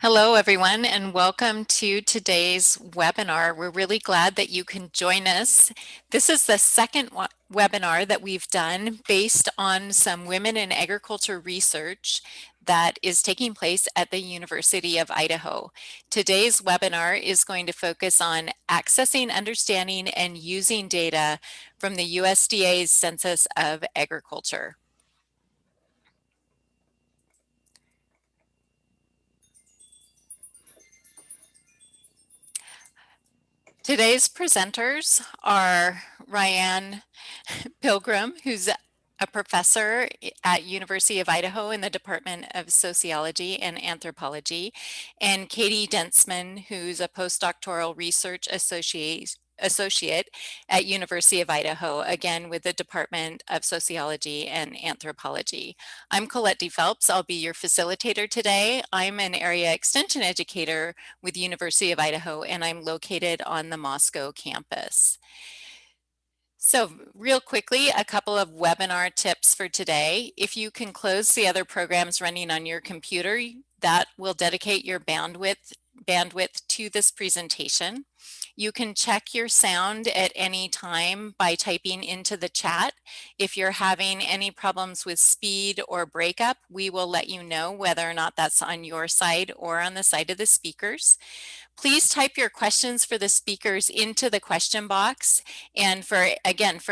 Hello, everyone, and welcome to today's webinar. We're really glad that you can join us. This is the second webinar that we've done based on some women in agriculture research that is taking place at the University of Idaho. Today's webinar is going to focus on accessing, understanding, and using data from the USDA's Census of Agriculture. Today's presenters are Ryanne Pilgeram, who's a professor at University of Idaho in the Department of Sociology and Anthropology, and Katie Dentzman, who's a postdoctoral research associate at University of Idaho, again with the Department of Sociology and Anthropology. I'm Colette D. Phelps. I'll be your facilitator today. I'm an area extension educator with University of Idaho, and I'm located on the Moscow campus. So real quickly, a couple of webinar tips for today. If you can close the other programs running on your computer, that will dedicate your bandwidth to this presentation. You can check your sound at any time by typing into the chat. If you're having any problems with speed or breakup, we will let you know whether or not that's on your side or on the side of the speakers. Please type your questions for the speakers into the question box. And for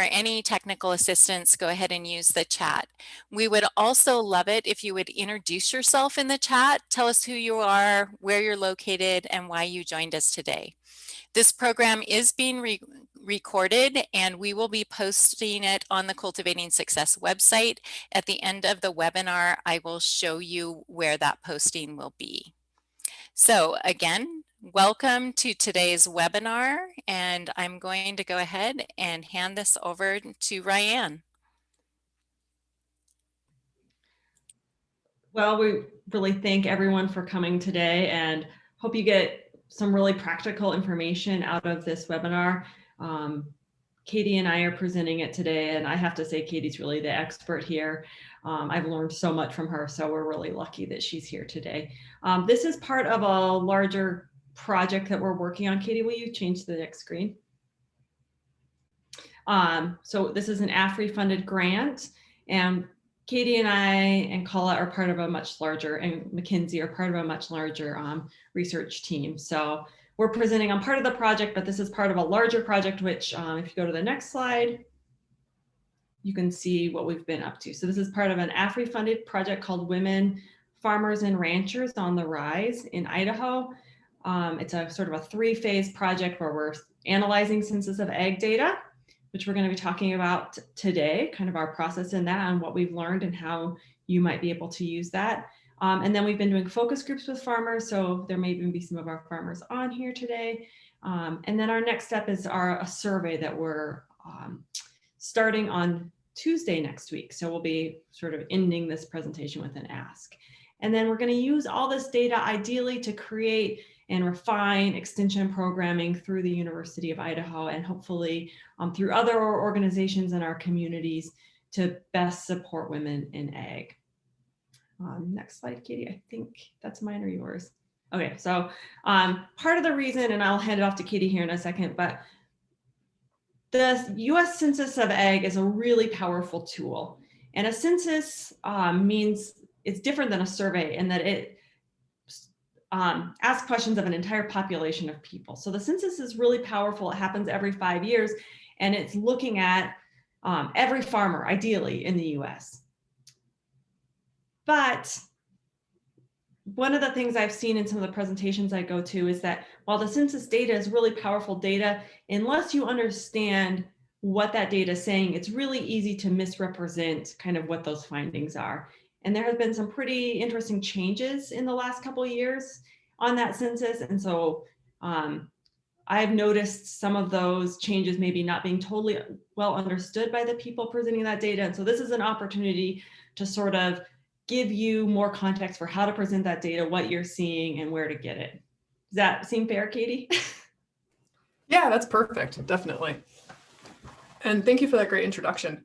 any technical assistance, go ahead and use the chat. We would also love it if you would introduce yourself in the chat. Tell us who you are, where you're located, and why you joined us today. This program is being recorded, and we will be posting it on the Cultivating Success website. At the end of the webinar, I will show you where that posting will be. So again, welcome to today's webinar, and I'm going to go ahead and hand this over to Ryanne. Well, we really thank everyone for coming today and hope you get some really practical information out of this webinar. Katie and I are presenting it today, and I have to say Katie's really the expert here. I've learned so much from her, so we're really lucky that she's here today. This is part of a larger project that we're working on. Katie, will you change the next screen? So this is an AFRI-funded grant, and Katie and I and Colette are part of a much larger, and McKinsey are part of a much larger research team. So we're presenting on part of the project, but this is part of a larger project, which if you go to the next slide, you can see what we've been up to. So this is part of an AFRI-funded project called Women Farmers and Ranchers on the Rise in Idaho. It's a sort of a three-phase project where we're analyzing Census of Ag data, which we're going to be talking about today, kind of our process in that and what we've learned and how you might be able to use that. And then we've been doing focus groups with farmers, so there may even be some of our farmers on here today. And then our next step is a survey that we're starting on Tuesday next week. So we'll be sort of ending this presentation with an ask. And then we're going to use all this data ideally to create and refine extension programming through the University of Idaho and hopefully through other organizations in our communities to best support women in ag. Next slide, Katie. I think that's mine or yours. Okay, so part of the reason, and I'll hand it off to Katie here in a second, but the US Census of Ag is a really powerful tool. And a census means it's different than a survey in that it asks questions of an entire population of people. So the census is really powerful. It happens every 5 years, and it's looking at every farmer, ideally, in the US. But one of the things I've seen in some of the presentations I go to is that while the census data is really powerful data, unless you understand what that data is saying, it's really easy to misrepresent kind of what those findings are. And there have been some pretty interesting changes in the last couple of years on that census. And so I've noticed some of those changes maybe not being totally well understood by the people presenting that data. And so this is an opportunity to sort of give you more context for how to present that data, what you're seeing, and where to get it. Does that seem fair, Katie? Yeah, that's perfect, definitely. And thank you for that great introduction.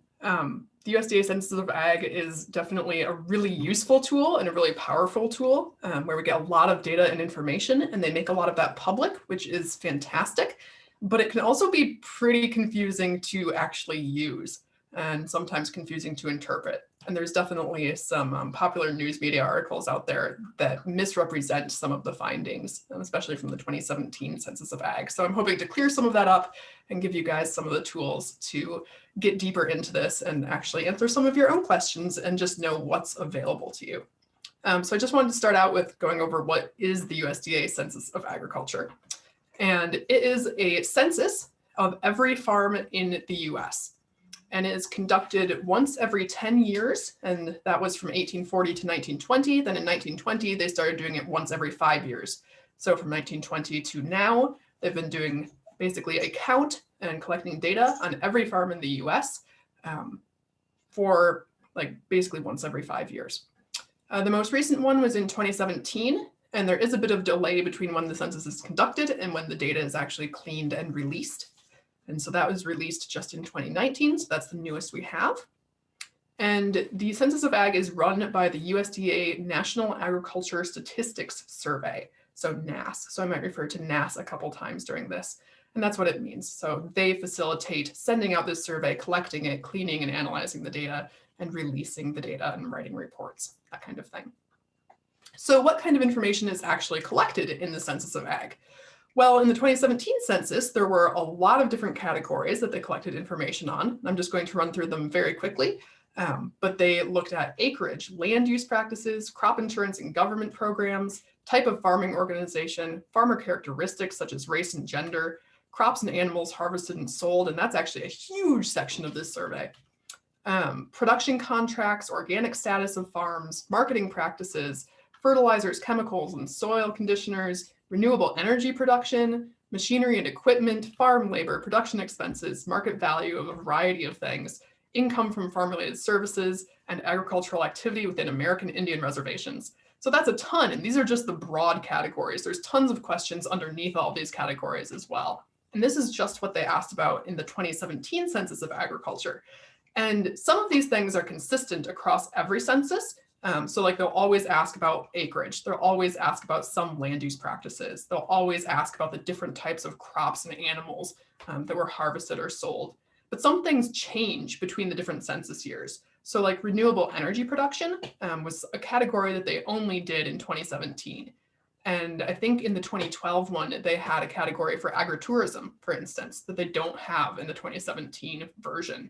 the USDA Census of Ag is definitely a really useful tool and a really powerful tool where we get a lot of data and information, and they make a lot of that public, which is fantastic. But it can also be pretty confusing to actually use and sometimes confusing to interpret. And there's definitely some popular news media articles out there that misrepresent some of the findings, especially from the 2017 Census of Ag. So I'm hoping to clear some of that up and give you guys some of the tools to get deeper into this and actually answer some of your own questions and just know what's available to you. So I just wanted to start out with going over what is the USDA Census of Agriculture. And it is a census of every farm in the US. And it is conducted once every 10 years. And that was from 1840 to 1920. Then in 1920, they started doing it once every 5 years. So from 1920 to now, they've been doing basically a count and collecting data on every farm in the US for like basically once every 5 years. The most recent one was in 2017. And there is a bit of delay between when the census is conducted and when the data is actually cleaned and released. And so that was released just in 2019. So that's the newest we have. And the Census of Ag is run by the USDA National Agriculture Statistics Survey, so NASS. So I might refer to NASS a couple times during this. And that's what it means. So they facilitate sending out this survey, collecting it, cleaning and analyzing the data, and releasing the data and writing reports, that kind of thing. So what kind of information is actually collected in the Census of Ag? Well, in the 2017 census, there were a lot of different categories that they collected information on. I'm just going to run through them very quickly. But they looked at acreage, land use practices, crop insurance and government programs, type of farming organization, farmer characteristics such as race and gender, crops and animals harvested and sold, and that's actually a huge section of this survey. Production contracts, organic status of farms, marketing practices, fertilizers, chemicals and soil conditioners, renewable energy production, machinery and equipment, farm labor, production expenses, market value of a variety of things, income from farm-related services, and agricultural activity within American Indian reservations. So that's a ton, and these are just the broad categories. There's tons of questions underneath all these categories as well. And this is just what they asked about in the 2017 Census of Agriculture. And some of these things are consistent across every census. So like they'll always ask about acreage. They'll always ask about some land use practices. They'll always ask about the different types of crops and animals that were harvested or sold. But some things change between the different census years. So like renewable energy production was a category that they only did in 2017. And I think in the 2012 one, they had a category for agritourism, for instance, that they don't have in the 2017 version.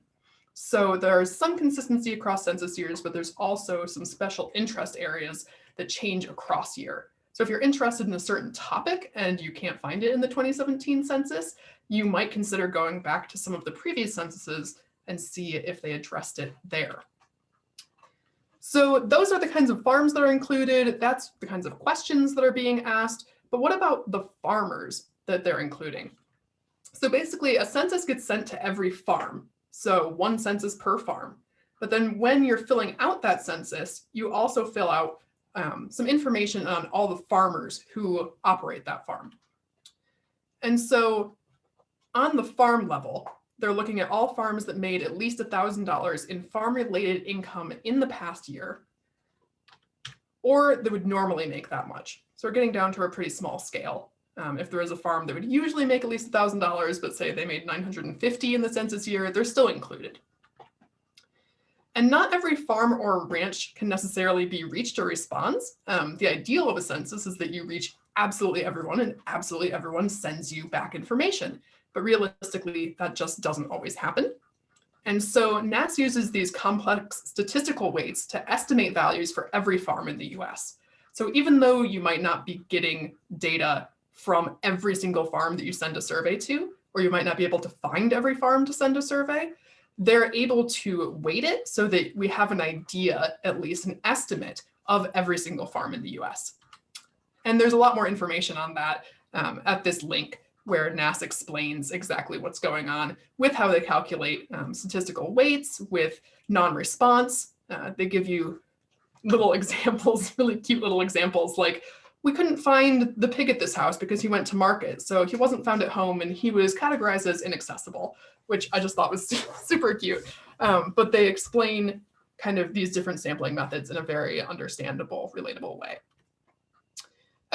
So there's some consistency across census years, but there's also some special interest areas that change across year. So if you're interested in a certain topic and you can't find it in the 2017 census, you might consider going back to some of the previous censuses and see if they addressed it there. So those are the kinds of farms that are included. That's the kinds of questions that are being asked. But what about the farmers that they're including? So basically, a census gets sent to every farm. So one census per farm. But then when you're filling out that census, you also fill out some information on all the farmers who operate that farm. And so on the farm level, they're looking at all farms that made at least $1,000 in farm-related income in the past year, or that would normally make that much. So we're getting down to a pretty small scale. If there is a farm that would usually make at least $1,000, but say they made $950 in the census year, they're still included. And not every farm or ranch can necessarily be reached or responds. The ideal of a census is that you reach absolutely everyone and absolutely everyone sends you back information. But realistically, that just doesn't always happen. And so NASS uses these complex statistical weights to estimate values for every farm in the US. So even though you might not be getting data from every single farm that you send a survey to, or you might not be able to find every farm to send a survey, they're able to weight it so that we have an idea, at least an estimate of every single farm in the US. And there's a lot more information on that at this link where NASS explains exactly what's going on with how they calculate statistical weights with non-response. They give you little examples, really cute little examples like we couldn't find the pig at this house because he went to market. So he wasn't found at home and he was categorized as inaccessible, which I just thought was super cute. But they explain kind of these different sampling methods in a very understandable, relatable way.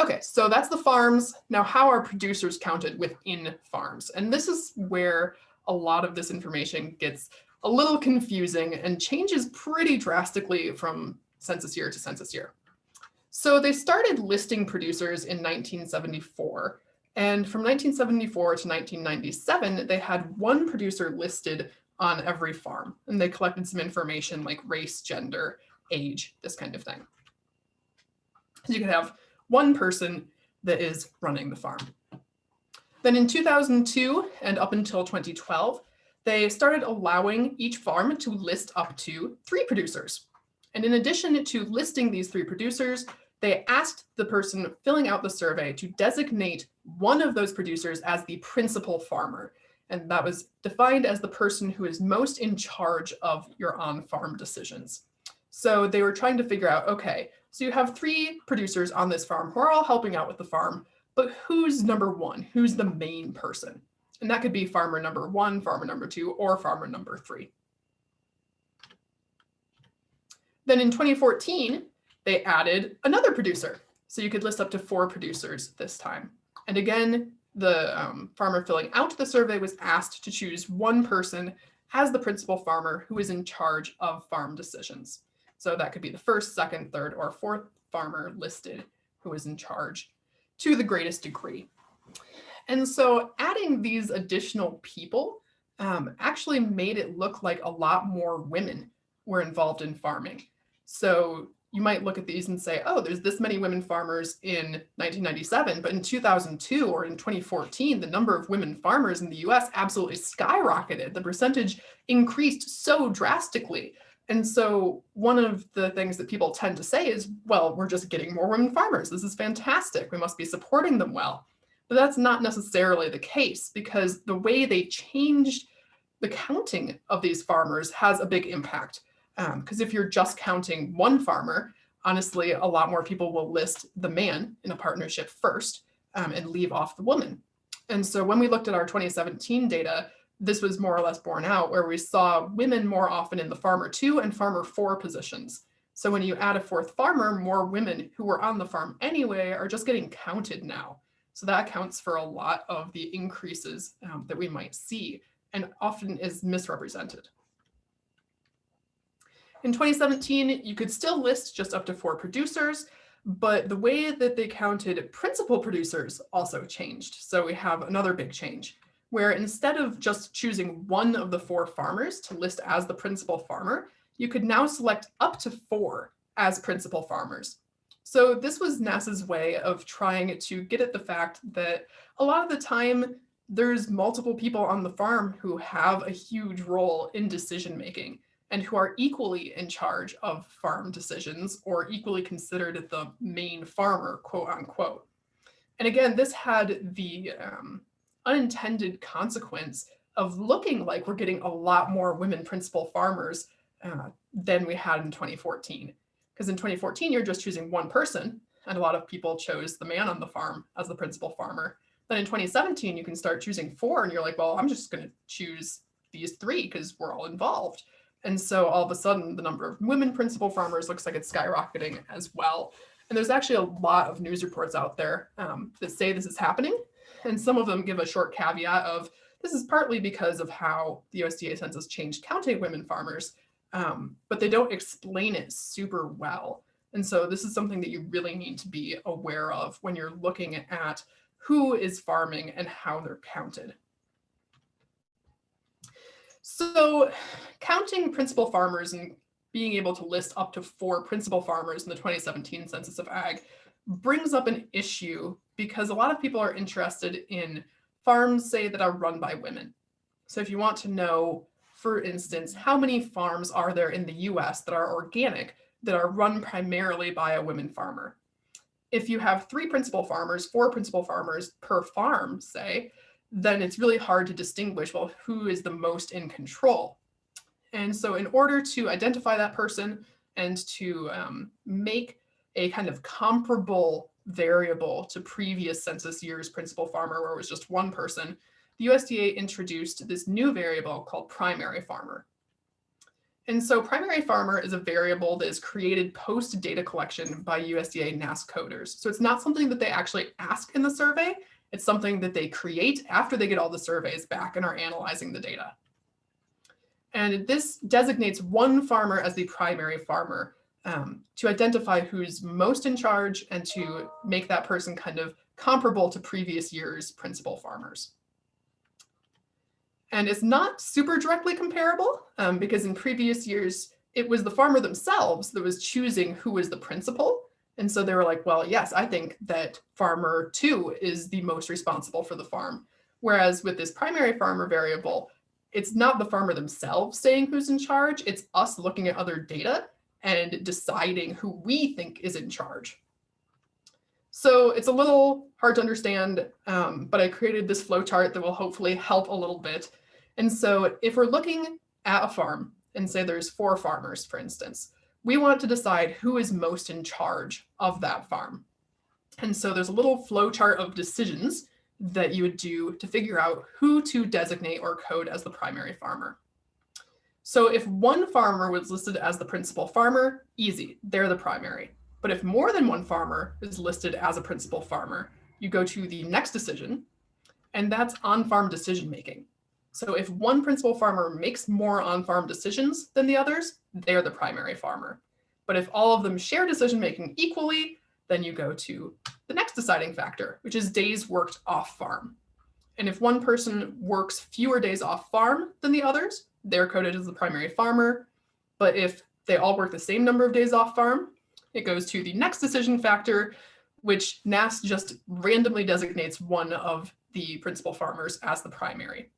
Okay, so that's the farms. Now, how are producers counted within farms? And this is where a lot of this information gets a little confusing and changes pretty drastically from census year to census year. So they started listing producers in 1974. And from 1974 to 1997, they had one producer listed on every farm. And they collected some information like race, gender, age, this kind of thing. So you could have one person that is running the farm. Then in 2002 and up until 2012, they started allowing each farm to list up to 3 producers. And in addition to listing these 3 producers, they asked the person filling out the survey to designate one of those producers as the principal farmer. And that was defined as the person who is most in charge of your on-farm decisions. So they were trying to figure out, okay, so you have 3 producers on this farm who are all helping out with the farm, but who's number 1? Who's the main person? And that could be farmer number 1, farmer number 2, or farmer number 3. Then in 2014, they added another producer. So you could list up to 4 producers this time. And again, the farmer filling out the survey was asked to choose one person as the principal farmer who is in charge of farm decisions. So that could be the first, second, third, or fourth farmer listed who is in charge to the greatest degree. And so adding these additional people actually made it look like a lot more women were involved in farming. So you might look at these and say, oh, there's this many women farmers in 1997, but in 2002 or in 2014, the number of women farmers in the US absolutely skyrocketed. The percentage increased so drastically. And so one of the things that people tend to say is, well, we're just getting more women farmers. This is fantastic. We must be supporting them well. But that's not necessarily the case, because the way they changed the counting of these farmers has a big impact. Because if you're just counting one farmer, honestly, a lot more people will list the man in a partnership first and leave off the woman. And so when we looked at our 2017 data, this was more or less borne out, where we saw women more often in the farmer 2 and farmer 4 positions. So when you add a 4th farmer, more women who were on the farm anyway are just getting counted now. So that accounts for a lot of the increases that we might see, and often is misrepresented. In 2017, you could still list just up to 4 producers, but the way that they counted principal producers also changed. So we have another big change, where instead of just choosing one of the 4 farmers to list as the principal farmer, you could now select up to 4 as principal farmers. So this was NASS's way of trying to get at the fact that a lot of the time, there's multiple people on the farm who have a huge role in decision making and who are equally in charge of farm decisions or equally considered the main farmer, quote unquote. And again, this had the unintended consequence of looking like we're getting a lot more women principal farmers than we had in 2014. Because in 2014, you're just choosing one person, and a lot of people chose the man on the farm as the principal farmer. Then in 2017, you can start choosing 4, and you're like, well, I'm just going to choose these 3 because we're all involved. And so all of a sudden, the number of women principal farmers looks like it's skyrocketing as well. And there's actually a lot of news reports out there that say this is happening. And some of them give a short caveat of, this is partly because of how the USDA census changed counting women farmers, but they don't explain it super well. And so this is something that you really need to be aware of when you're looking at who is farming and how they're counted. So counting principal farmers and being able to list up to 4 principal farmers in the 2017 Census of Ag brings up an issue, because a lot of people are interested in farms, say, that are run by women. So if you want to know, for instance, how many farms are there in the US that are organic, that are run primarily by a women farmer? If you have 3 principal farmers, 4 principal farmers per farm, say, then it's really hard to distinguish, well, who is the most in control. And so in order to identify that person and to make a kind of comparable variable to previous census year's principal farmer, where it was just one person, the USDA introduced this new variable called primary farmer. And so primary farmer is a variable that is created post data collection by USDA-NIFA coders. So it's not something that they actually ask in the survey. It's something that they create after they get all the surveys back and are analyzing the data. And this designates one farmer as the primary farmer to identify who's most in charge and to make that person kind of comparable to previous year's principal farmers. And it's not super directly comparable because in previous years, it was the farmer themselves that was choosing who was the principal. And so they were like, well, yes, I think that farmer 2 is the most responsible for the farm. Whereas with this primary farmer variable, it's not the farmer themselves saying who's in charge. It's us looking at other data and deciding who we think is in charge. So it's a little hard to understand, but I created this flowchart that will hopefully help a little bit. And so if we're looking at a farm and say there's 4 farmers, for instance, we want to decide who is most in charge of that farm. And so there's a little flowchart of decisions that you would do to figure out who to designate or code as the primary farmer. So if one farmer was listed as the principal farmer, easy, they're the primary. But if more than one farmer is listed as a principal farmer, you go to the next decision, and that's on-farm decision making. So if one principal farmer makes more on-farm decisions than the others, they're the primary farmer. But if all of them share decision making equally, then you go to the next deciding factor, which is days worked off farm. And if one person works fewer days off farm than the others, they're coded as the primary farmer. But if they all work the same number of days off farm, it goes to the next decision factor, which NASS just randomly designates one of the principal farmers as the primary.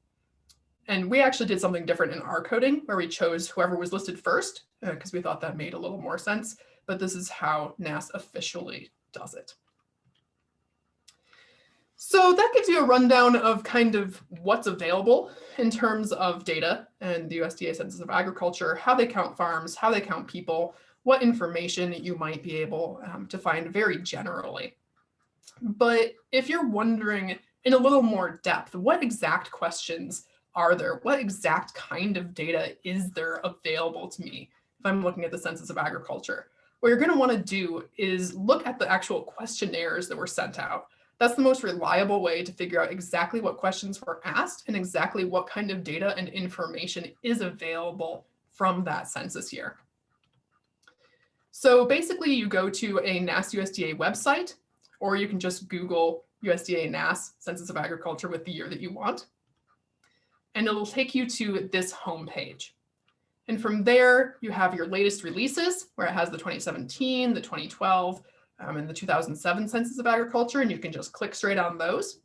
And we actually did something different in our coding where we chose whoever was listed first because we thought that made a little more sense. But this is how NASS officially does it. So that gives you a rundown of kind of what's available in terms of data and the USDA Census of Agriculture, how they count farms, how they count people, what information you might be able to find very generally. But if you're wondering in a little more depth, what exact questions are there? What exact kind of data is there available to me if I'm looking at the Census of Agriculture? What you're going to want to do is look at the actual questionnaires that were sent out. That's the most reliable way to figure out exactly what questions were asked and exactly what kind of data and information is available from that census year. So basically you go to a NASS USDA website, or you can just Google USDA NASS Census of Agriculture with the year that you want. And it'll take you to this homepage. And from there, you have your latest releases, where it has the 2017, the 2012, and the 2007 Census of Agriculture, and you can just click straight on those.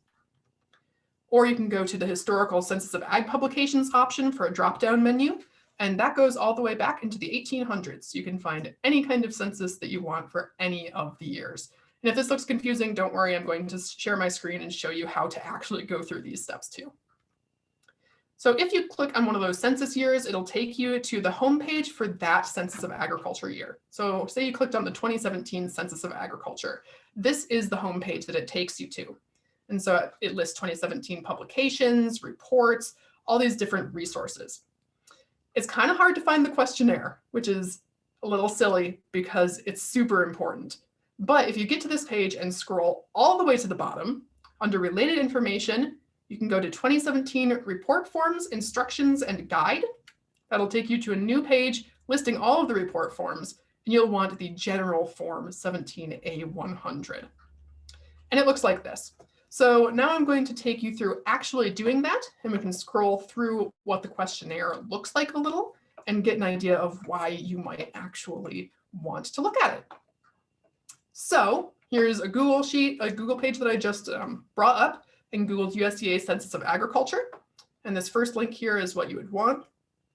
Or you can go to the historical Census of Ag publications option for a drop-down menu, and that goes all the way back into the 1800s. You can find any kind of census that you want for any of the years. And if this looks confusing, don't worry, I'm going to share my screen and show you how to actually go through these steps too. So if you click on one of those census years, it'll take you to the homepage for that Census of Agriculture year. So say you clicked on the 2017 Census of Agriculture. This is the homepage that it takes you to. And so it lists 2017 publications, reports, all these different resources. It's kind of hard to find the questionnaire, which is a little silly because it's super important. But if you get to this page and scroll all the way to the bottom, under related information, you can go to 2017 report forms, instructions, and guide. That'll take you to a new page listing all of the report forms, and you'll want the general form 17A100. And it looks like this. So now I'm going to take you through actually doing that, and we can scroll through what the questionnaire looks like a little and get an idea of why you might actually want to look at it. So here's a Google sheet, a Google page that I just brought up and Googled USDA Census of Agriculture. And this first link here is what you would want,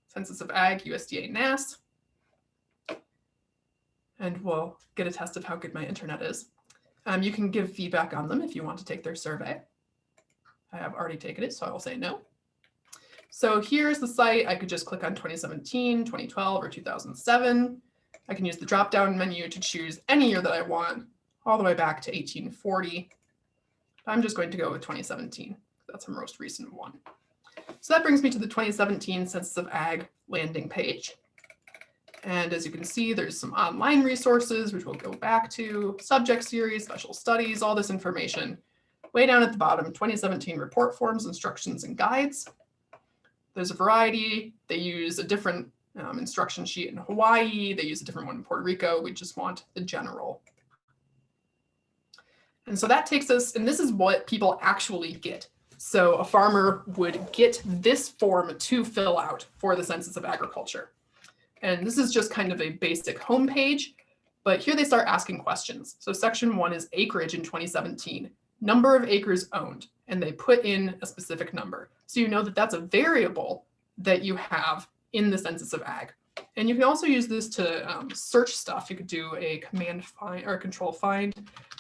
Census of Ag, USDA NASS. And we'll get a test of how good my internet is. You can give feedback on them if you want to take their survey. I have already taken it, so I will say no. So here's the site. I could just click on 2017, 2012, or 2007. I can use the drop-down menu to choose any year that I want. all the way back to 1840. I'm just going to go with 2017. That's our most recent one. So that brings me to the 2017 Census of Ag landing page. And as you can see, there's some online resources, which we'll go back to, subject series, special studies, all this information. Way down at the bottom, 2017 report forms, instructions, and guides. There's a variety. They use a different instruction sheet in Hawaii. They use a different one in Puerto Rico. We just want the general. And so that takes us, and this is what people actually get. So a farmer would get this form to fill out for the Census of Agriculture. And this is just kind of a basic homepage, but here they start asking questions. So section 1 is acreage in 2017, number of acres owned, and they put in a specific number. So you know that that's a variable that you have in the Census of Ag. And you can also use this to search stuff. You could do a command find or control find.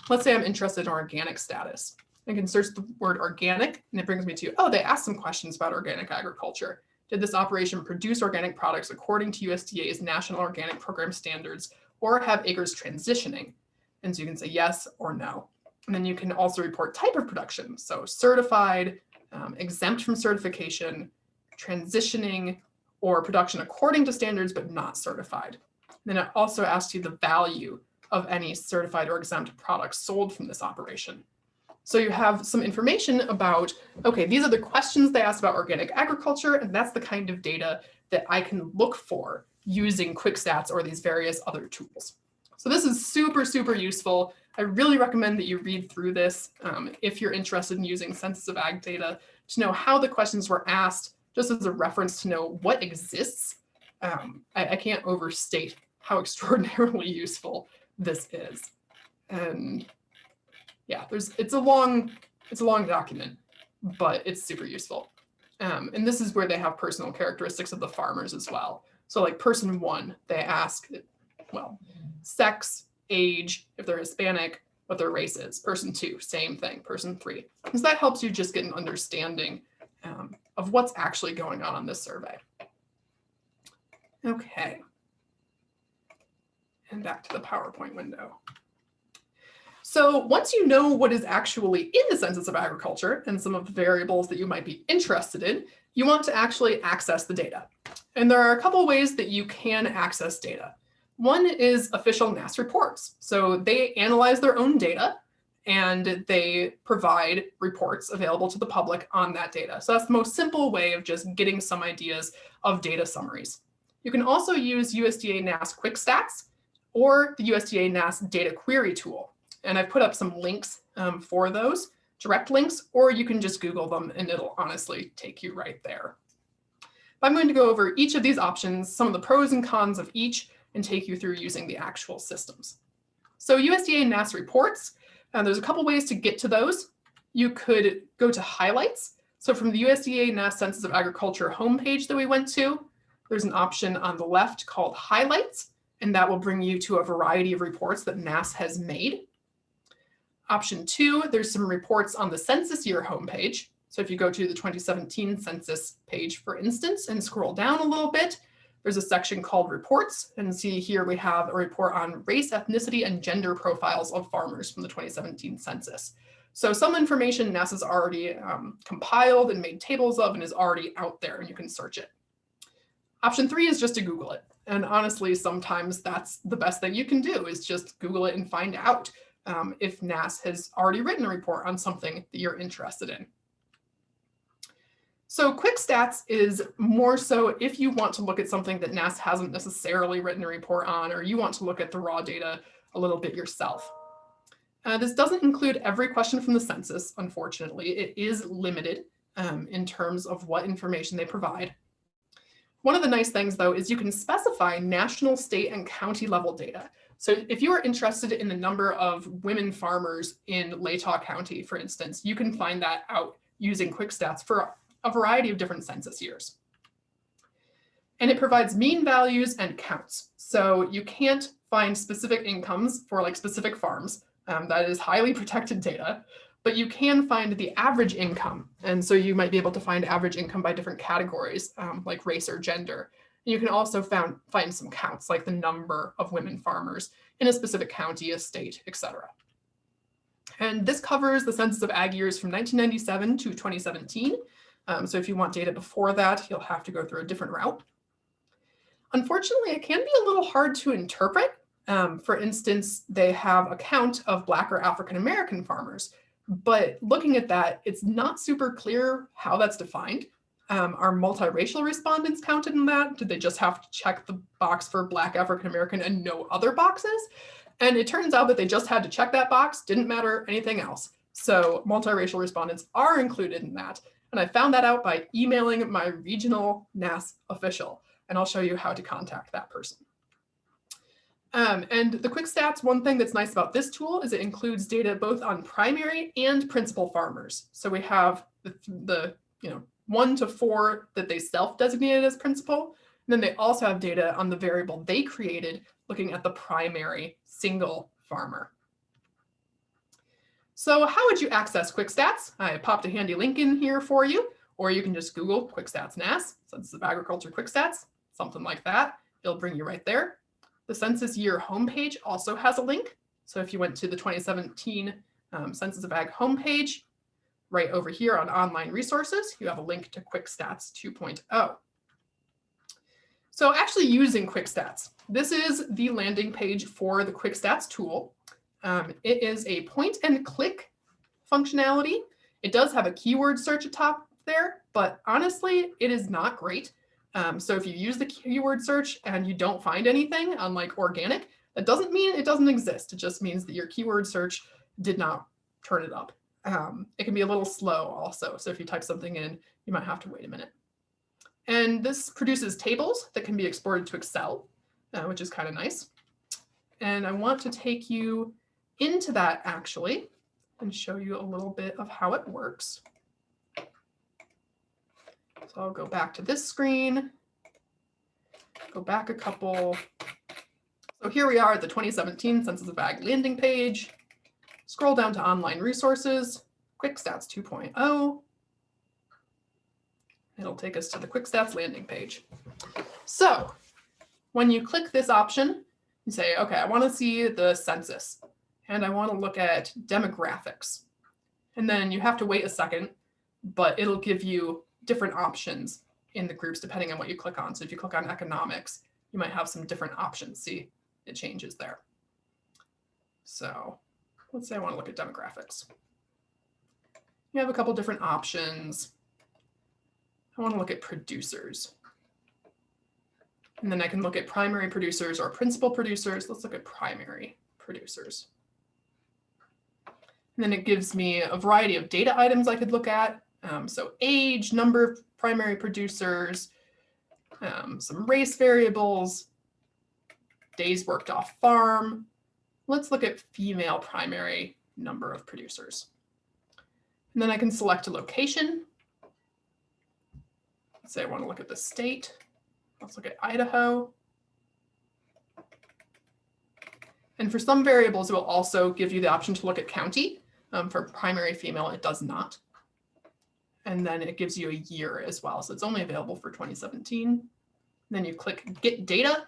Let's say I'm interested in organic status. I can search the word organic, and it brings me to, oh, they asked some questions about organic agriculture. Did this operation produce organic products according to USDA's National Organic Program standards, or have acres transitioning? And so you can say yes or no. And then you can also report type of production. So certified, exempt from certification, transitioning, or production according to standards but not certified. Then it also asks you the value of any certified or exempt products sold from this operation. So you have some information about, okay, these are the questions they asked about organic agriculture, and that's the kind of data that I can look for using QuickStats or these various other tools. So this is super, super useful. I really recommend that you read through this if you're interested in using Census of Ag data to know how the questions were asked, just as a reference to know what exists. I can't overstate how extraordinarily useful this is. And yeah, it's a long document, but it's super useful. And this is where they have personal characteristics of the farmers as well. So like person 1, they ask, well, sex, age, if they're Hispanic, what their race is. Person 2, same thing. Person 3, because that helps you just get an understanding of what's actually going on this survey. Okay. And back to the PowerPoint window. So once you know what is actually in the Census of Agriculture and some of the variables that you might be interested in, you want to actually access the data. And there are a couple of ways that you can access data. One is official NASS reports. So they analyze their own data and they provide reports available to the public on that data. So that's the most simple way of just getting some ideas of data summaries. You can also use USDA-NASS QuickStats or the USDA-NASS data query tool. And I've put up some links for those, direct links, or you can just Google them and it'll honestly take you right there. I'm going to go over each of these options, some of the pros and cons of each, and take you through using the actual systems. So USDA-NASS reports, there's a couple ways to get to those. You could go to highlights. So from the USDA-NASS Census of Agriculture homepage that we went to, there's an option on the left called highlights, and that will bring you to a variety of reports that NASS has made. Option 2, there's some reports on the census year homepage. So if you go to the 2017 census page, for instance, and scroll down a little bit, there's a section called reports. And see here we have a report on race, ethnicity, and gender profiles of farmers from the 2017 census. So some information NASS has already compiled and made tables of and is already out there and you can search it. Option 3 is just to Google it. And honestly, sometimes that's the best thing you can do is just Google it and find out if NASS has already written a report on something that you're interested in. So QuickStats is more so if you want to look at something that NASS hasn't necessarily written a report on, or you want to look at the raw data a little bit yourself. This doesn't include every question from the census, unfortunately. It is limited in terms of what information they provide. One of the nice things, though, is you can specify national, state, and county level data. So if you are interested in the number of women farmers in Latah County, for instance, you can find that out using QuickStats for a variety of different census years. And it provides mean values and counts. So you can't find specific incomes for like specific farms. That is highly protected data, but you can find the average income. And so you might be able to find average income by different categories like race or gender. You can also find some counts like the number of women farmers in a specific county, a state, etc. And this covers the Census of Ag years from 1997 to 2017. So if you want data before that, you'll have to go through a different route. Unfortunately, it can be a little hard to interpret. For instance, they have a count of Black or African American farmers, but looking at that, it's not super clear how that's defined. Are multiracial respondents counted in that? Did they just have to check the box for Black, African American, and no other boxes? And it turns out that they just had to check that box, didn't matter anything else. So multiracial respondents are included in that. And I found that out by emailing my regional NASS official, and I'll show you how to contact that person. And the quick stats, one thing that's nice about this tool is it includes data both on primary and principal farmers. So we have the 1 to 4 that they self-designated as principal. And then they also have data on the variable they created looking at the primary single farmer. So how would you access quick stats? I popped a handy link in here for you, or you can just Google quick stats NASS, Census of Agriculture quick stats, something like that. It'll bring you right there. The census year homepage also has a link. So if you went to the 2017 Census of Ag homepage, right over here on online resources, you have a link to Quick Stats 2.0. So actually using Quick Stats, this is the landing page for the Quick Stats tool. It is a point and click functionality. It does have a keyword search atop there, but honestly, it is not great. So if you use the keyword search and you don't find anything, unlike organic, that doesn't mean it doesn't exist. It just means that your keyword search did not turn it up. It can be a little slow also. So if you type something in, you might have to wait a minute. And this produces tables that can be exported to Excel, which is kind of nice. And I want to take you into that actually and show you a little bit of how it works. So I'll go back to this screen, go back a couple. So here we are at the 2017 Census of Ag landing page. Scroll down to online resources, Quick Stats 2.0. It'll take us to the Quick Stats landing page. So when you click this option, you say, okay, I want to see the census and I want to look at demographics. And then you have to wait a second, but it'll give you different options in the groups depending on what you click on. So if you click on economics, you might have some different options. See, it changes there. So let's say I want to look at demographics. You have a couple different options. I want to look at producers. And then I can look at primary producers or principal producers. Let's look at primary producers. And then it gives me a variety of data items I could look at. So age, number of primary producers, some race variables, days worked off farm. Let's look at female primary number of producers. And then I can select a location. Let's say I want to look at the state. Let's look at Idaho. And for some variables, it will also give you the option to look at county. For primary female, it does not. And then it gives you a year as well. So it's only available for 2017. Then you click Get Data.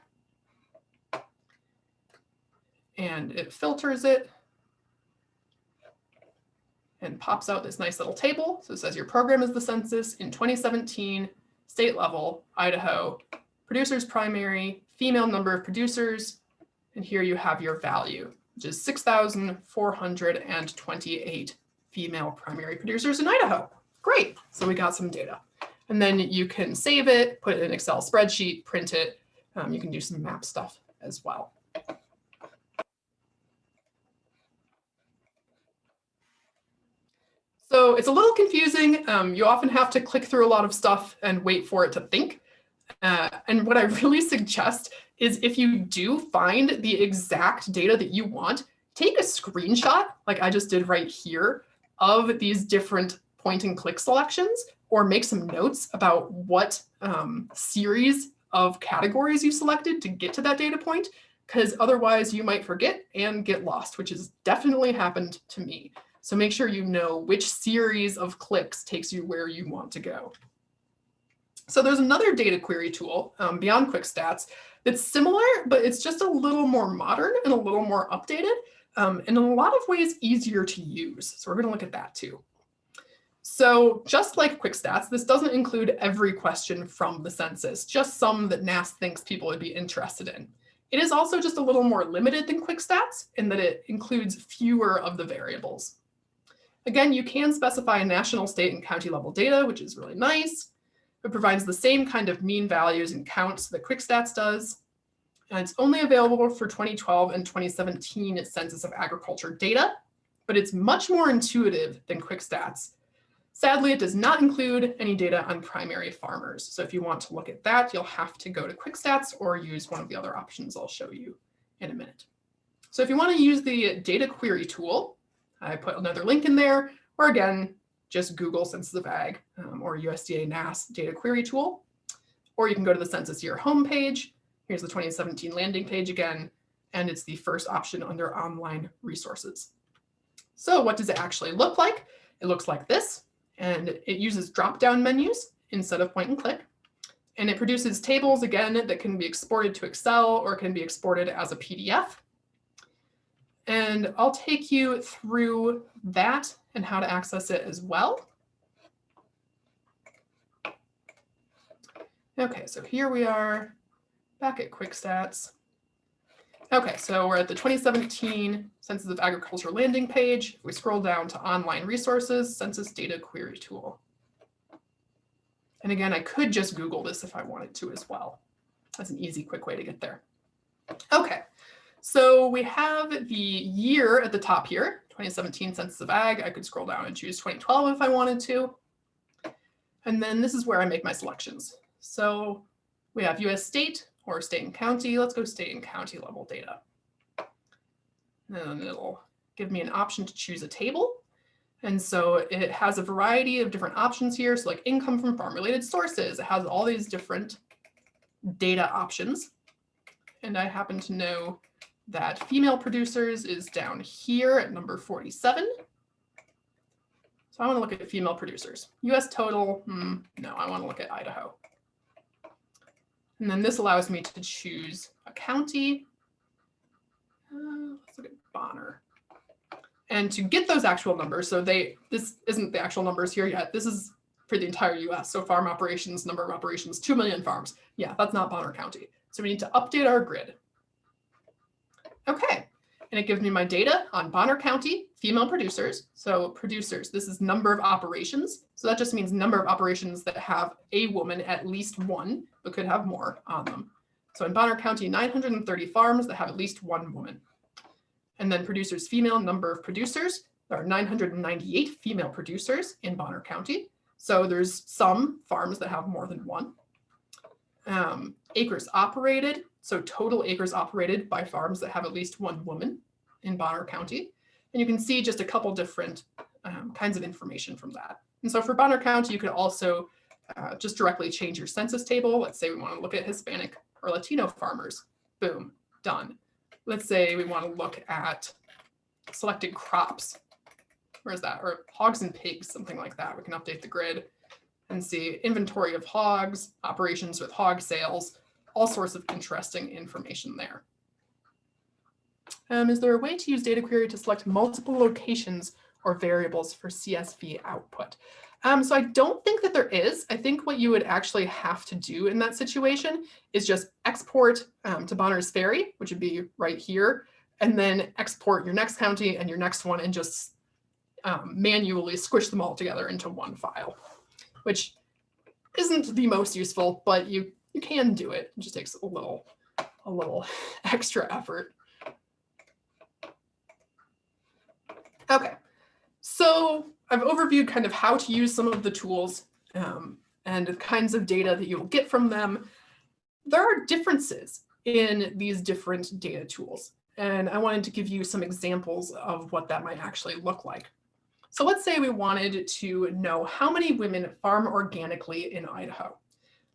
And it filters it and pops out this nice little table. So it says your program is the census in 2017, state level, Idaho, producers primary, female number of producers, and here you have your value, which is 6,428 female primary producers in Idaho. Great, so we got some data. And then you can save it, put it in an Excel spreadsheet, print it. You can do some map stuff as well. So it's a little confusing. You often have to click through a lot of stuff and wait for it to think. And what I really suggest is if you do find the exact data that you want, take a screenshot, like I just did right here, of these different point and click selections, or make some notes about what series of categories you selected to get to that data point, because otherwise you might forget and get lost, which has definitely happened to me. So make sure you know which series of clicks takes you where you want to go. So there's another data query tool beyond Quick Stats that's similar, but it's just a little more modern and a little more updated. and in a lot of ways easier to use. So we're going to look at that too. So just like quick stats, this doesn't include every question from the census, just some that NASS thinks people would be interested in. It is also just a little more limited than quick stats in that it includes fewer of the variables. Again, you can specify national, state, and county level data, which is really nice. It provides the same kind of mean values and counts that quick stats does. And it's only available for 2012 and 2017 Census of Agriculture data, but it's much more intuitive than quick stats. Sadly, it does not include any data on primary farmers. So if you want to look at that, you'll have to go to quick stats or use one of the other options I'll show you in a minute. So if you want to use the data query tool, I put another link in there, or again, just Google Census of Ag or USDA-NIFA data query tool, or you can go to the census year homepage. Here's the 2017 landing page again, and it's the first option under online resources. So what does it actually look like? It looks like this. And it uses drop-down menus instead of point and click. And it produces tables, again, that can be exported to Excel or can be exported as a PDF. And I'll take you through that and how to access it as well. Okay, so here we are back at quick stats. Okay, so we're at the 2017 Census of Agriculture landing page. If we scroll down to online resources, census data query tool. And again, I could just Google this if I wanted to as well. That's an easy, quick way to get there. Okay, so we have the year at the top here, 2017 Census of Ag. I could scroll down and choose 2012 if I wanted to. And then this is where I make my selections. So we have US state or state and county. Let's go state and county level data. And then it'll give me an option to choose a table. And so it has a variety of different options here. So like income from farm related sources, it has all these different data options. And I happen to know that female producers is down here at number 47. So I want to look at female producers. US total, no, I want to look at Idaho. And then this allows me to choose a county. Let's look at Bonner. And to get those actual numbers, so this isn't the actual numbers here yet. This is for the entire US. So farm operations, number of operations, 2 million farms. Yeah, that's not Bonner County. So we need to update our grid. Okay, and it gives me my data on Bonner County, female producers. So producers, this is number of operations. So that just means number of operations that have a woman, at least one, but could have more on them. So in Bonner County, 930 farms that have at least one woman. And then producers female, number of producers. There are 998 female producers in Bonner County. So there's some farms that have more than one. Acres operated. So total acres operated by farms that have at least one woman in Bonner County. And you can see just a couple different kinds of information from that. And so for Bonner County, you could also just directly change your census table. Let's say we want to look at Hispanic or Latino farmers. Boom, done. Let's say we want to look at selected crops. Where's that? Or hogs and pigs, something like that. We can update the grid and see inventory of hogs, operations with hog sales, all sorts of interesting information there. Is there a way to use data query to select multiple locations or variables for CSV output? So I don't think that there is. I think what you would actually have to do in that situation is just export to Bonner's Ferry, which would be right here, and then export your next county and your next one and just manually squish them all together into one file, which isn't the most useful, but you can do it. It just takes a little extra effort. Okay, so I've overviewed kind of how to use some of the tools and the kinds of data that you'll get from them. There are differences in these different data tools, and I wanted to give you some examples of what that might actually look like. So let's say we wanted to know how many women farm organically in Idaho.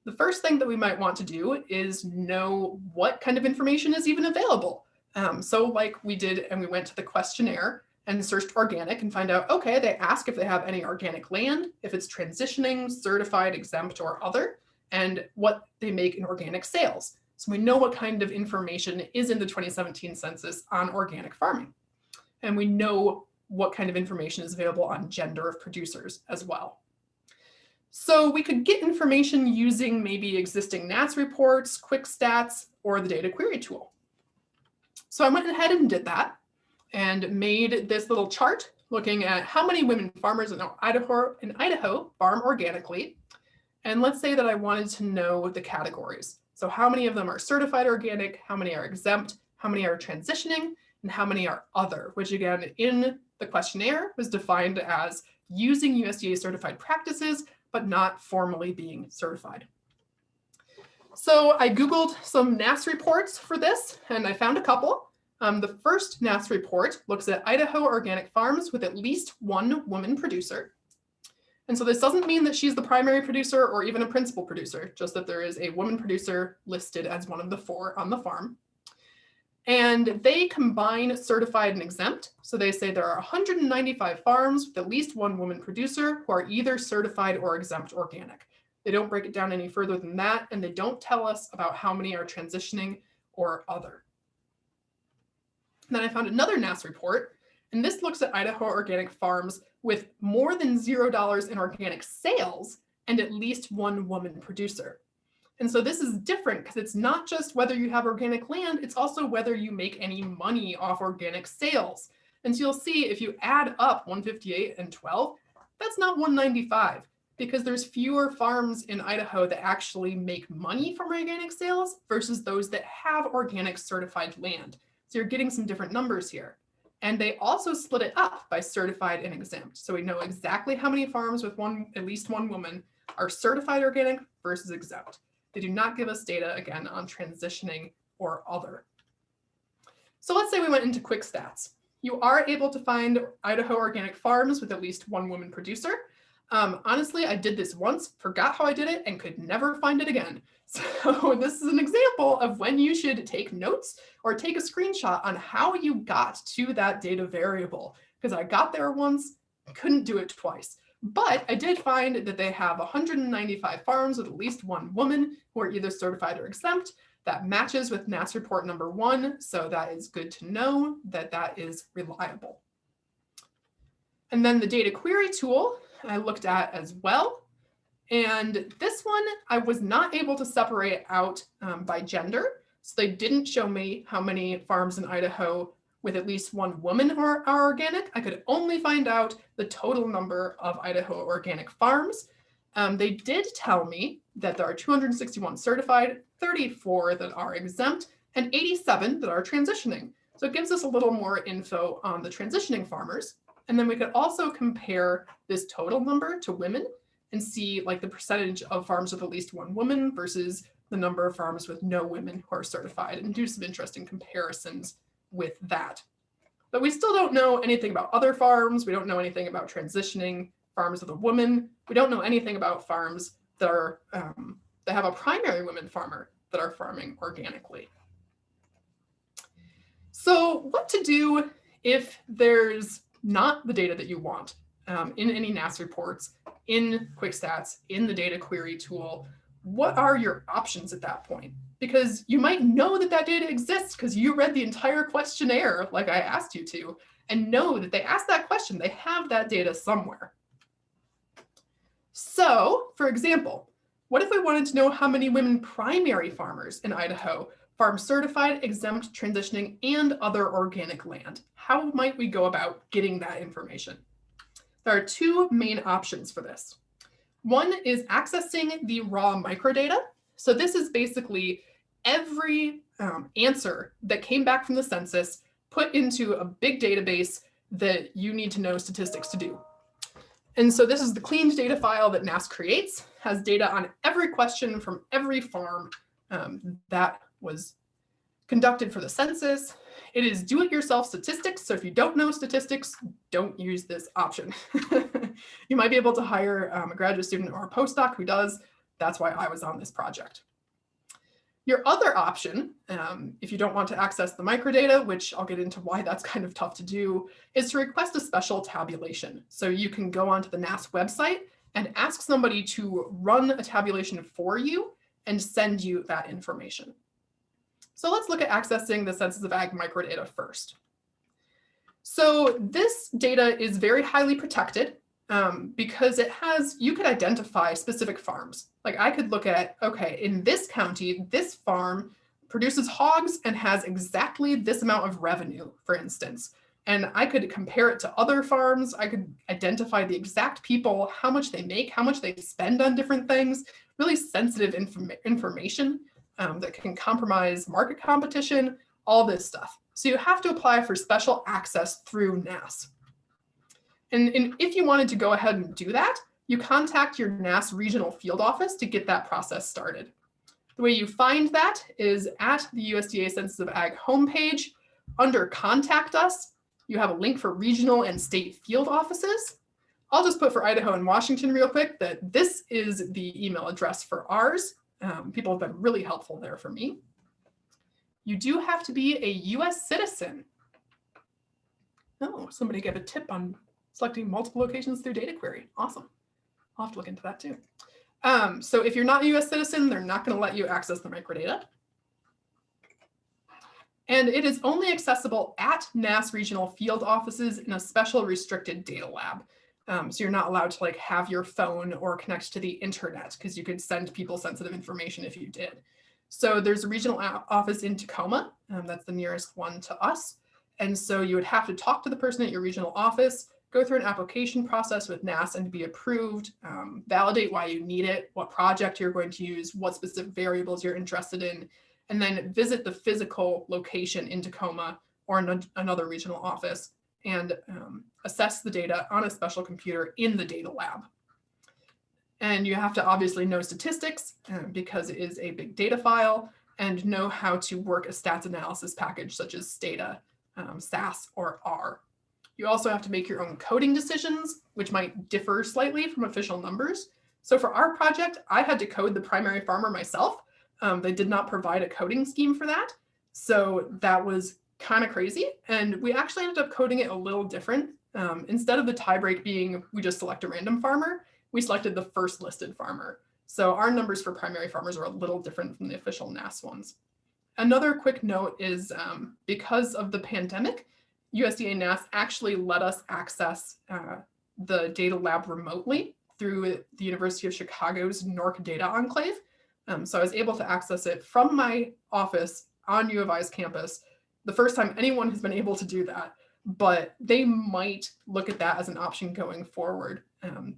The first thing that we might want to do is know what kind of information is even available. So like we did, and we went to the questionnaire and searched organic and find out, okay, they ask if they have any organic land, if it's transitioning, certified, exempt, or other, and what they make in organic sales. So we know what kind of information is in the 2017 census on organic farming. And we know what kind of information is available on gender of producers as well. So we could get information using maybe existing NASS reports, quick stats, or the data query tool. So I went ahead and did that and made this little chart looking at how many women farmers in Idaho farm organically. And let's say that I wanted to know the categories. So how many of them are certified organic, how many are exempt, how many are transitioning, and how many are other, which again, in the questionnaire was defined as using USDA certified practices, but not formally being certified. So I Googled some NASS reports for this, and I found a couple. The first NASS report looks at Idaho organic farms with at least one woman producer. And so this doesn't mean that she's the primary producer or even a principal producer, just that there is a woman producer listed as one of the 4 on the farm. And they combine certified and exempt. So they say there are 195 farms with at least one woman producer who are either certified or exempt organic. They don't break it down any further than that, and they don't tell us about how many are transitioning or other. And then I found another NASS report, and this looks at Idaho organic farms with more than $0 in organic sales and at least one woman producer. And so this is different because it's not just whether you have organic land, it's also whether you make any money off organic sales. And so you'll see if you add up 158 and 12, that's not 195 because there's fewer farms in Idaho that actually make money from organic sales versus those that have organic certified land. So you're getting some different numbers here. And they also split it up by certified and exempt. So we know exactly how many farms with at least one woman are certified organic versus exempt. They do not give us data, again, on transitioning or other. So let's say we went into quick stats. You are able to find Idaho organic farms with at least one woman producer. Honestly, I did this once, forgot how I did it, and could never find it again. So this is an example of when you should take notes or take a screenshot on how you got to that data variable, because I got there once, couldn't do it twice. But I did find that they have 195 farms with at least one woman who are either certified or exempt. That matches with NASS report number 1, so that is good to know that that is reliable. And then the data query tool I looked at as well. And this one, I was not able to separate out by gender. So they didn't show me how many farms in Idaho with at least one woman are organic. I could only find out the total number of Idaho organic farms. They did tell me that there are 261 certified, 34 that are exempt, and 87 that are transitioning. So it gives us a little more info on the transitioning farmers. And then we could also compare this total number to women and see like the percentage of farms with at least one woman versus the number of farms with no women who are certified, and do some interesting comparisons with that. But we still don't know anything about other farms. We don't know anything about transitioning farms with a woman. We don't know anything about farms that are that have a primary women farmer that are farming organically. So what to do if there's not the data that you want in any NASS reports, in quick stats, in the data query tool? What are your options at that point? Because you might know that that data exists because you read the entire questionnaire like I asked you to, and know that they asked that question, they have that data somewhere. So, for example, what if we wanted to know how many women primary farmers in Idaho farm certified, exempt, transitioning, and other organic land? How might we go about getting that information? There are 2 main options for this. One is accessing the raw microdata. So this is basically every answer that came back from the census put into a big database that you need to know statistics to do. And so this is the cleaned data file that NASS creates, has data on every question from every farm that was conducted for the census. It is do-it-yourself statistics. So if you don't know statistics, don't use this option. You might be able to hire a graduate student or a postdoc who does. That's why I was on this project. Your other option, if you don't want to access the microdata, which I'll get into why that's kind of tough to do, is to request a special tabulation. So you can go onto the NASS website and ask somebody to run a tabulation for you and send you that information. So let's look at accessing the Census of Ag microdata first. So this data is very highly protected because you could identify specific farms. Like I could look at, okay, in this county, this farm produces hogs and has exactly this amount of revenue, for instance. And I could compare it to other farms. I could identify the exact people, how much they make, how much they spend on different things, really sensitive information that can compromise market competition, all this stuff. So you have to apply for special access through NASS. And if you wanted to go ahead and do that, you contact your NASS regional field office to get that process started. The way you find that is at the USDA Census of Ag homepage. Under Contact Us, you have a link for regional and state field offices. I'll just put for Idaho and Washington real quick that this is the email address for ours. People have been really helpful there for me. You do have to be a US citizen. Oh, somebody gave a tip on selecting multiple locations through data query. Awesome. I'll have to look into that too. So if you're not a US citizen, they're not going to let you access the microdata. And it is only accessible at NASS regional field offices in a special restricted data lab. So you're not allowed to like have your phone or connect to the internet because you could send people sensitive information if you did. So there's a regional office in Tacoma. That's the nearest one to us. And so you would have to talk to the person at your regional office, go through an application process with NASS and be approved, validate why you need it, what project you're going to use, what specific variables you're interested in, and then visit the physical location in Tacoma or another regional office and assess the data on a special computer in the data lab. And you have to obviously know statistics because it is a big data file and know how to work a stats analysis package such as Stata, SAS, or R. You also have to make your own coding decisions, which might differ slightly from official numbers. So for our project, I had to code the primary farmer myself. They did not provide a coding scheme for that. So that was kind of crazy. And we actually ended up coding it a little different. Instead of the tie break being we just select a random farmer, we selected the first listed farmer. So our numbers for primary farmers are a little different from the official NASS ones. Another quick note is because of the pandemic, USDA-NIFA actually let us access the data lab remotely through the University of Chicago's NORC Data Enclave. So I was able to access it from my office on U of I's campus, the first time anyone has been able to do that. But they might look at that as an option going forward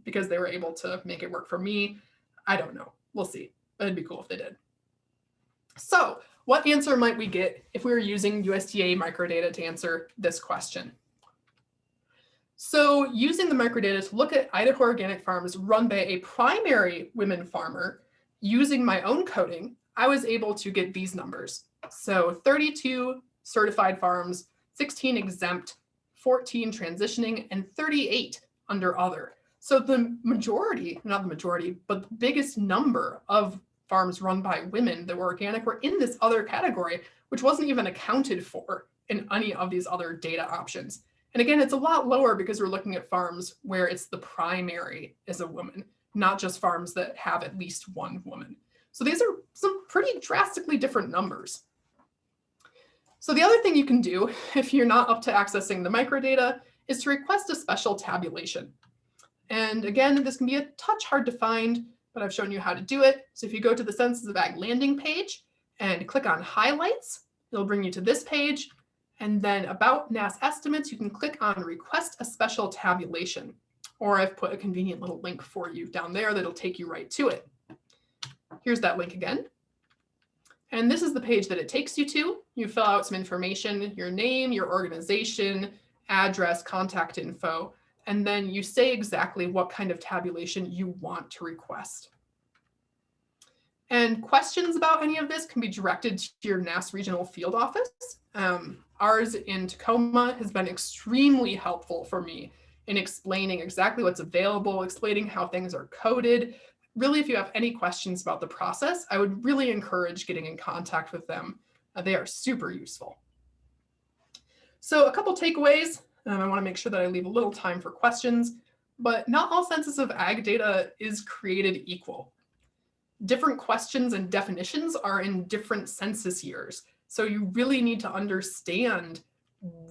because they were able to make it work for me. I don't know. We'll see. But it'd be cool if they did. So what answer might we get if we were using USDA microdata to answer this question? So using the microdata to look at Idaho organic farms run by a primary women farmer using my own coding, I was able to get these numbers. So 32 certified farms, 16 exempt, 14 transitioning, and 38 under other. So the majority, not the majority, but the biggest number of farms run by women that were organic were in this other category, which wasn't even accounted for in any of these other data options. And again, it's a lot lower because we're looking at farms where it's the primary is a woman, not just farms that have at least one woman. So these are some pretty drastically different numbers. So the other thing you can do if you're not up to accessing the microdata is to request a special tabulation. And again, this can be a touch hard to find, but I've shown you how to do it. So if you go to the Census of Ag landing page and click on highlights, it'll bring you to this page. And then about NASS estimates, you can click on request a special tabulation, or I've put a convenient little link for you down there that'll take you right to it. Here's that link again. And this is the page that it takes you to. You fill out some information, your name, your organization, address, contact info, and then you say exactly what kind of tabulation you want to request. And questions about any of this can be directed to your NASS regional field office. Ours in Tacoma has been extremely helpful for me in explaining exactly what's available, explaining how things are coded. Really, if you have any questions about the process, I would really encourage getting in contact with them. They are super useful. So a couple takeaways. I want to make sure that I leave a little time for questions, but not all Census of Ag data is created equal. Different questions and definitions are in different census years. So you really need to understand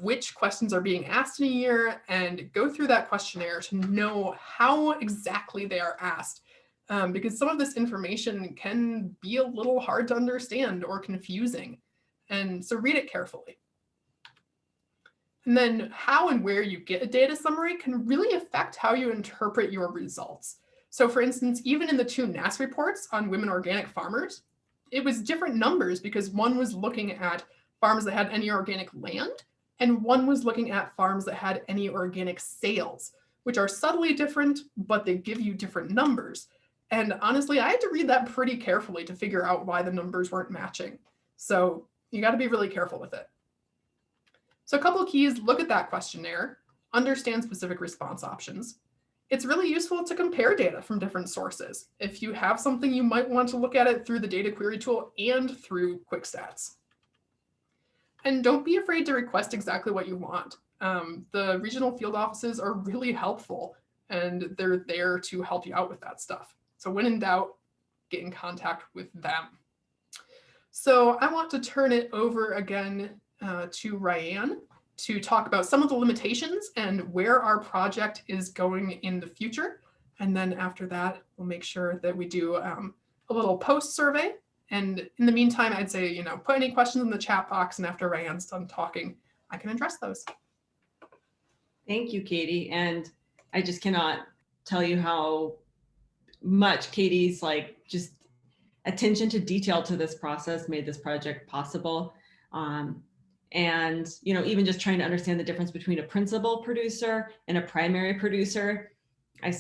which questions are being asked in a year and go through that questionnaire to know how exactly they are asked. Because some of this information can be a little hard to understand or confusing. And so read it carefully. And then how and where you get a data summary can really affect how you interpret your results. So for instance, even in the 2 NASS reports on women organic farmers, it was different numbers because one was looking at farms that had any organic land, and one was looking at farms that had any organic sales, which are subtly different, but they give you different numbers. And honestly, I had to read that pretty carefully to figure out why the numbers weren't matching. So you got to be really careful with it. So a couple of keys: look at that questionnaire, understand specific response options. It's really useful to compare data from different sources. If you have something, you might want to look at it through the data query tool and through QuickStats. And don't be afraid to request exactly what you want. The regional field offices are really helpful, and they're there to help you out with that stuff. So when in doubt, get in contact with them. So I want to turn it over again to Ryanne to talk about some of the limitations and where our project is going in the future. And then after that, we'll make sure that we do a little post survey. And in the meantime, I'd say, put any questions in the chat box, and after Ryanne's done talking, I can address those. Thank you, Katie. And I just cannot tell you how much Katie's just attention to detail to this process made this project possible. And even just trying to understand the difference between a principal producer and a primary producer, I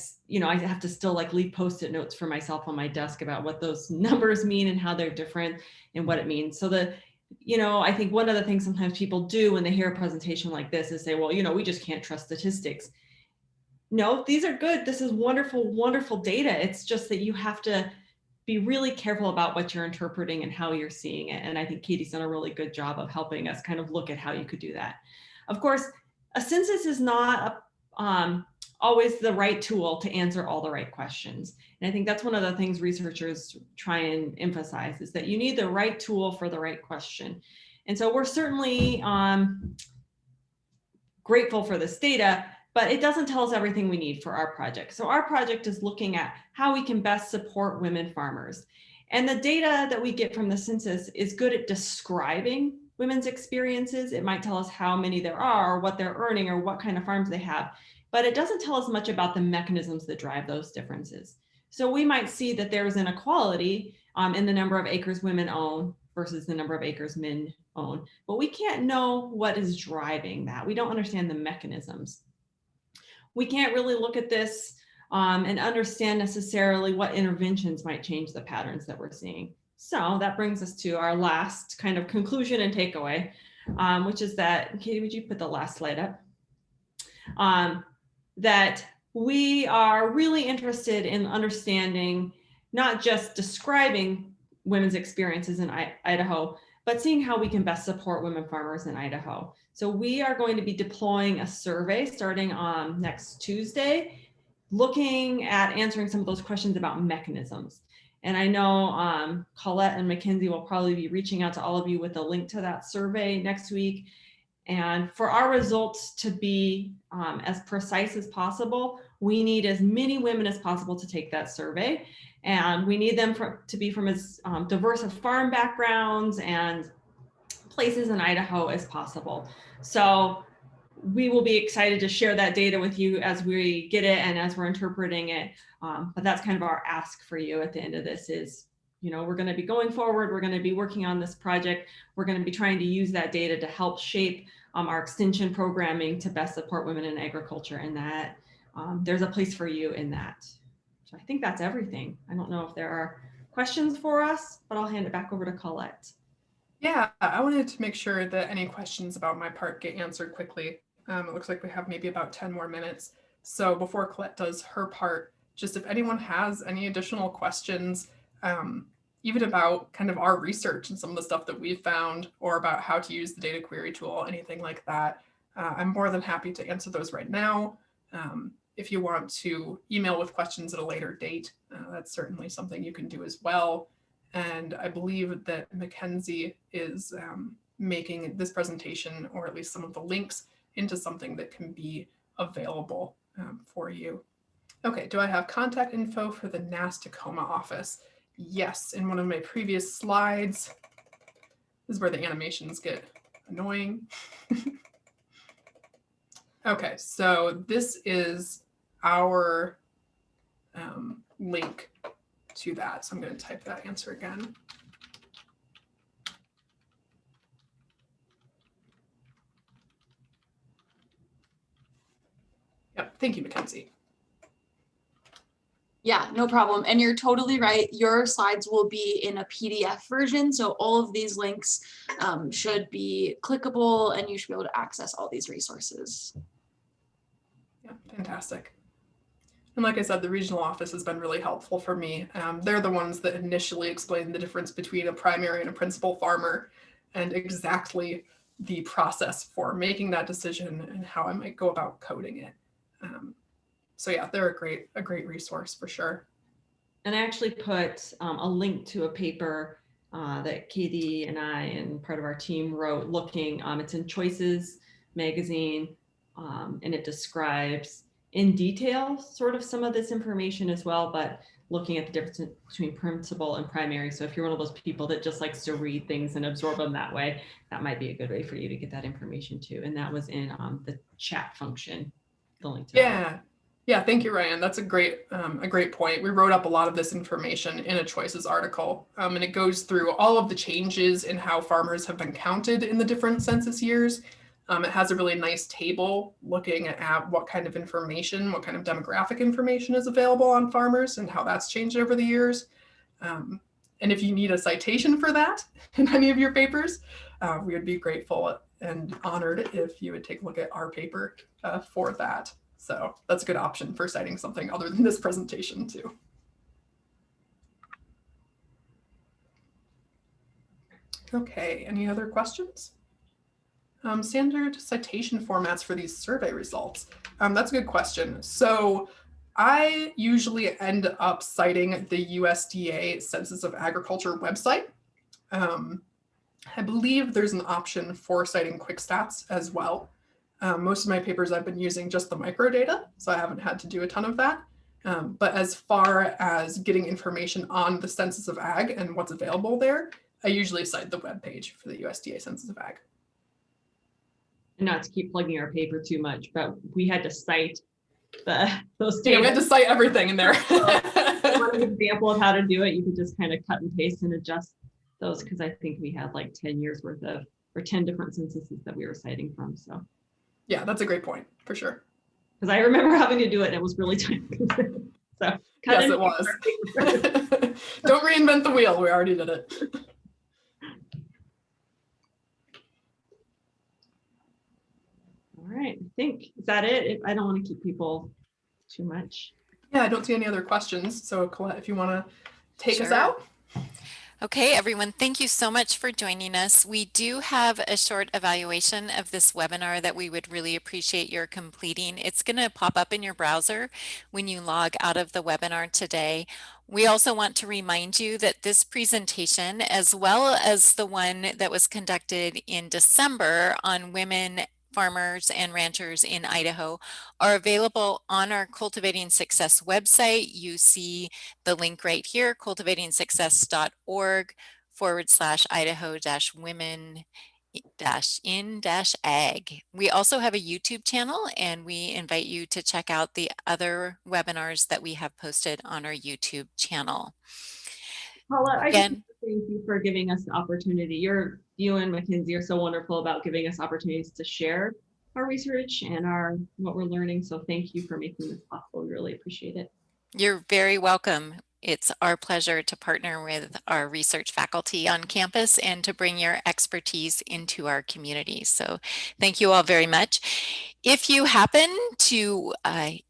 have to still leave Post-it notes for myself on my desk about what those numbers mean and how they're different and what it means. So I think one of the things sometimes people do when they hear a presentation like this is say, well, we just can't trust statistics. No, these are good. This is wonderful, wonderful data. It's just that you have to be really careful about what you're interpreting and how you're seeing it. And I think Katie's done a really good job of helping us kind of look at how you could do that. Of course, a census is not always the right tool to answer all the right questions. And I think that's one of the things researchers try and emphasize, is that you need the right tool for the right question. And so we're certainly grateful for this data, but it doesn't tell us everything we need for our project. So our project is looking at how we can best support women farmers. And the data that we get from the census is good at describing women's experiences. It might tell us how many there are, or what they're earning, or what kind of farms they have, but it doesn't tell us much about the mechanisms that drive those differences. So we might see that there's inequality in the number of acres women own versus the number of acres men own, but we can't know what is driving that. We don't understand the mechanisms. We can't really look at this and understand necessarily what interventions might change the patterns that we're seeing. So that brings us to our last kind of conclusion and takeaway, which is that, Katie, would you put the last slide up? That we are really interested in understanding, not just describing women's experiences in Idaho, but seeing how we can best support women farmers in Idaho. So we are going to be deploying a survey starting on next Tuesday, looking at answering some of those questions about mechanisms. And I know Colette and Mackenzie will probably be reaching out to all of you with a link to that survey next week. And for our results to be as precise as possible, we need as many women as possible to take that survey. And we need them to be from as diverse of farm backgrounds and places in Idaho as possible. So we will be excited to share that data with you as we get it and as we're interpreting it. But that's kind of our ask for you at the end of this is, we're going to be going forward. We're going to be working on this project. We're going to be trying to use that data to help shape our extension programming to best support women in agriculture, and that there's a place for you in that. So I think that's everything. I don't know if there are questions for us, but I'll hand it back over to Colette. Yeah, I wanted to make sure that any questions about my part get answered quickly. It looks like we have maybe about 10 more minutes. So before Colette does her part, just if anyone has any additional questions, even about kind of our research and some of the stuff that we've found, or about how to use the data query tool, anything like that, I'm more than happy to answer those right now. If you want to email with questions at a later date, that's certainly something you can do as well. And I believe that Mackenzie is making this presentation, or at least some of the links, into something that can be available for you. Okay, do I have contact info for the NASS Tacoma office? Yes, in one of my previous slides. This is where the animations get annoying. Okay, so this is our link to that. So I'm going to type that answer again. Yep, thank you, Mackenzie. Yeah, no problem. And you're totally right. Your slides will be in a PDF version. So all of these links should be clickable and you should be able to access all these resources. Yeah, fantastic. And like I said, the regional office has been really helpful for me. They're the ones that initially explained the difference between a primary and a principal farmer and exactly the process for making that decision and how I might go about coding it. So yeah, they're a great resource for sure. And I actually put a link to a paper that Katie and I and part of our team wrote looking, it's in Choices magazine, and it describes in detail sort of some of this information as well, but looking at the difference between principal and primary. So if you're one of those people that just likes to read things and absorb them that way, that might be a good way for you to get that information too. And that was in the chat function, the link to that. Yeah, thank you, Ryan. That's a great point. We wrote up a lot of this information in a Choices article, and it goes through all of the changes in how farmers have been counted in the different census years. It has a really nice table looking at what kind of information, what kind of demographic information is available on farmers and how that's changed over the years. And if you need a citation for that in any of your papers, we would be grateful and honored if you would take a look at our paper for that. So that's a good option for citing something other than this presentation too. Okay, any other questions? Standard citation formats for these survey results. That's a good question. So I usually end up citing the USDA Census of Agriculture website. I believe there's an option for citing quick stats as well. Most of my papers I've been using just the microdata, so I haven't had to do a ton of that. But as far as getting information on the Census of Ag and what's available there, I usually cite the webpage for the USDA Census of Ag. And not to keep plugging our paper too much, but we had to cite those Yeah, we had to cite everything in there. One example of how to do it, you could just kind of cut and paste and adjust those, because I think we had like 10 years worth of, or 10 different censuses that we were citing from. So yeah, that's a great point for sure. Because I remember having to do it and it was really time consuming. So yes, it was. Don't reinvent the wheel. We already did it. All right, I think, is that it? I don't want to keep people too much. Yeah, I don't see any other questions. So Colette, if you want to take us out. Okay, everyone, thank you so much for joining us. We do have a short evaluation of this webinar that we would really appreciate your completing. It's going to pop up in your browser when you log out of the webinar today. We also want to remind you that this presentation, as well as the one that was conducted in December on women farmers and ranchers in Idaho, are available on our Cultivating Success website. You see the link right here, cultivatingsuccess.org/Idaho-women-in-ag. We also have a YouTube channel, and we invite you to check out the other webinars that we have posted on our YouTube channel. Paula, I just thank you for giving us the opportunity. You and Mackenzie are so wonderful about giving us opportunities to share our research and what we're learning. So thank you for making this possible. We really appreciate it. You're very welcome. It's our pleasure to partner with our research faculty on campus and to bring your expertise into our community. So thank you all very much. If you happen to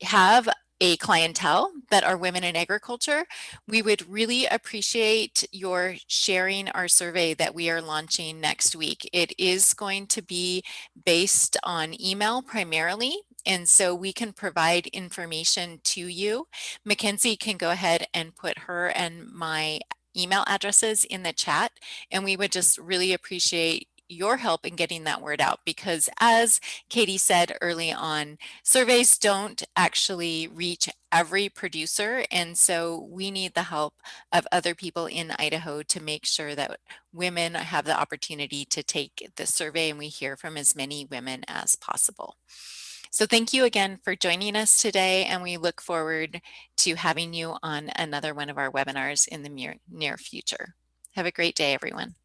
have a clientele that are women in agriculture, we would really appreciate your sharing our survey that we are launching next week. It is going to be based on email primarily, and so we can provide information to you. Mackenzie can go ahead and put her and my email addresses in the chat, and we would just really appreciate your help in getting that word out, because as Katie said early on, surveys don't actually reach every producer. And so we need the help of other people in Idaho to make sure that women have the opportunity to take the survey and we hear from as many women as possible. So thank you again for joining us today, and we look forward to having you on another one of our webinars in the near future. Have a great day, everyone.